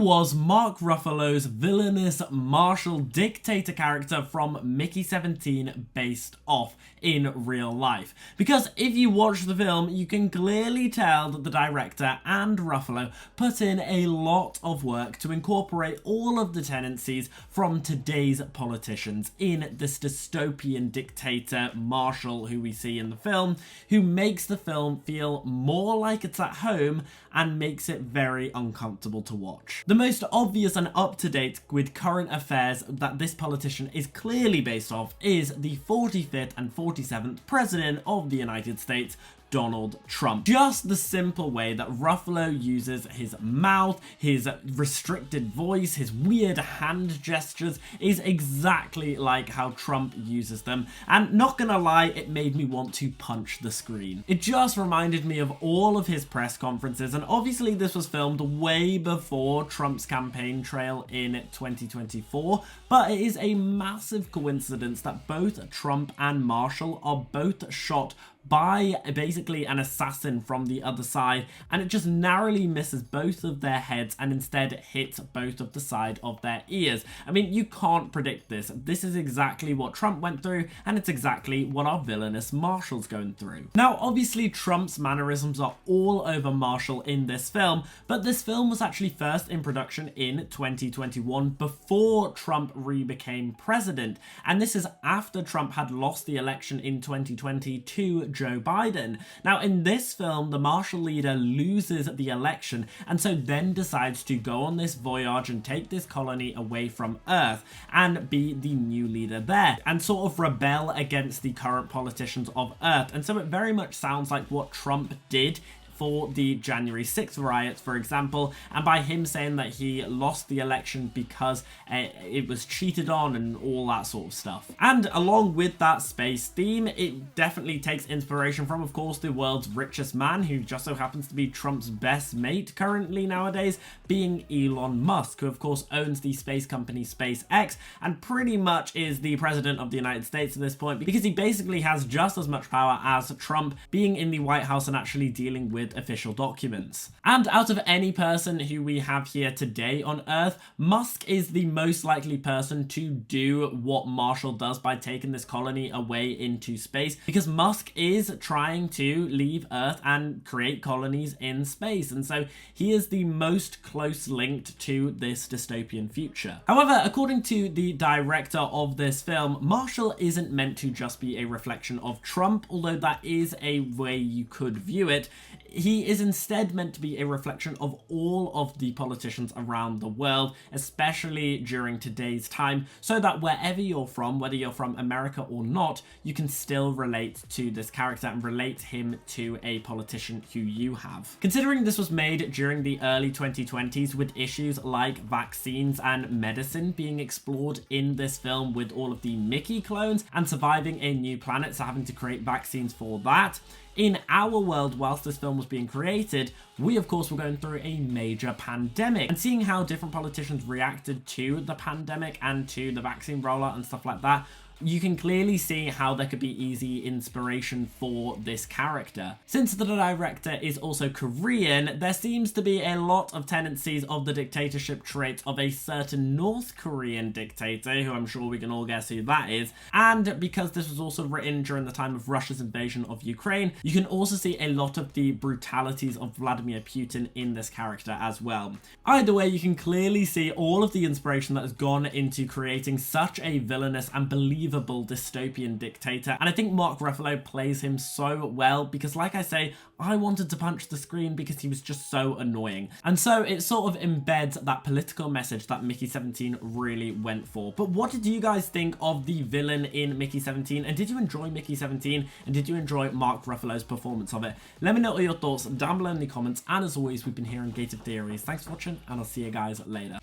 was Mark Ruffalo's villainous martial dictator character from Mickey 17 based off in real life? Because if you watch the film, you can clearly tell that the director and Ruffalo put in a lot of work to incorporate all of the tendencies from today's politicians in this dystopian dictator Marshall who we see in the film, who makes the film feel more like it's at home and makes it very uncomfortable to watch. The most obvious and up-to-date with current affairs that this politician is clearly based off is the 45th and 47th President of the United States, Donald Trump. Just the simple way that Ruffalo uses his mouth, his restricted voice, his weird hand gestures is exactly like how Trump uses them, and not gonna lie, it made me want to punch the screen. It just reminded me of all of his press conferences, and obviously this was filmed way before Trump's campaign trail in 2024, but it is a massive coincidence that both Trump and Marshall are both shot by basically an assassin from the other side, and it just narrowly misses both of their heads and instead hits both of the side of their ears. I mean, you can't predict this. This is exactly what Trump went through, and it's exactly what our villainous Marshall's going through. Now, obviously, Trump's mannerisms are all over Marshall in this film, but this film was actually first in production in 2021 before Trump re-became president, and this is after Trump had lost the election in 2020 to Joe Biden. Now, in this film, the Marshall leader loses the election and so then decides to go on this voyage and take this colony away from Earth and be the new leader there and sort of rebel against the current politicians of Earth. And so it very much sounds like what Trump did for the January 6th riots, for example, and by him saying that he lost the election because it was cheated on and all that sort of stuff. And along with that space theme, it definitely takes inspiration from, of course, the world's richest man, who just so happens to be Trump's best mate currently nowadays, being Elon Musk, who of course owns the space company SpaceX and pretty much is the president of the United States at this point, because he basically has just as much power as Trump, being in the White House and actually dealing with official documents. And out of any person who we have here today on Earth, Musk is the most likely person to do what Marshall does by taking this colony away into space, because Musk is trying to leave Earth and create colonies in space, and so he is the most close linked to this dystopian future. However, according to the director of this film, Marshall isn't meant to just be a reflection of Trump, although that is a way you could view it. He is instead meant to be a reflection of all of the politicians around the world, especially during today's time, so that wherever you're from, whether you're from America or not, you can still relate to this character and relate him to a politician who you have. Considering this was made during the early 2020s with issues like vaccines and medicine being explored in this film with all of the Mickey clones and surviving a new planet, so having to create vaccines for that, in our world, whilst this film was being created, we of course were going through a major pandemic, and seeing how different politicians reacted to the pandemic and to the vaccine rollout and stuff like that, you can clearly see how there could be easy inspiration for this character. Since the director is also Korean, there seems to be a lot of tendencies of the dictatorship traits of a certain North Korean dictator, who I'm sure we can all guess who that is. And because this was also written during the time of Russia's invasion of Ukraine, you can also see a lot of the brutalities of Vladimir Putin in this character as well. Either way, you can clearly see all of the inspiration that has gone into creating such a villainous and believable dystopian dictator, and I think Mark Ruffalo plays him so well because, like I say, I wanted to punch the screen because he was just so annoying, and so it sort of embeds that political message that Mickey 17 really went for. But what did you guys think of the villain in Mickey 17, and did you enjoy Mickey 17, and did you enjoy Mark Ruffalo's performance of it? Let me know all your thoughts down below in the comments, and as always, we've been here on Gated Theories. Thanks for watching, and I'll see you guys later.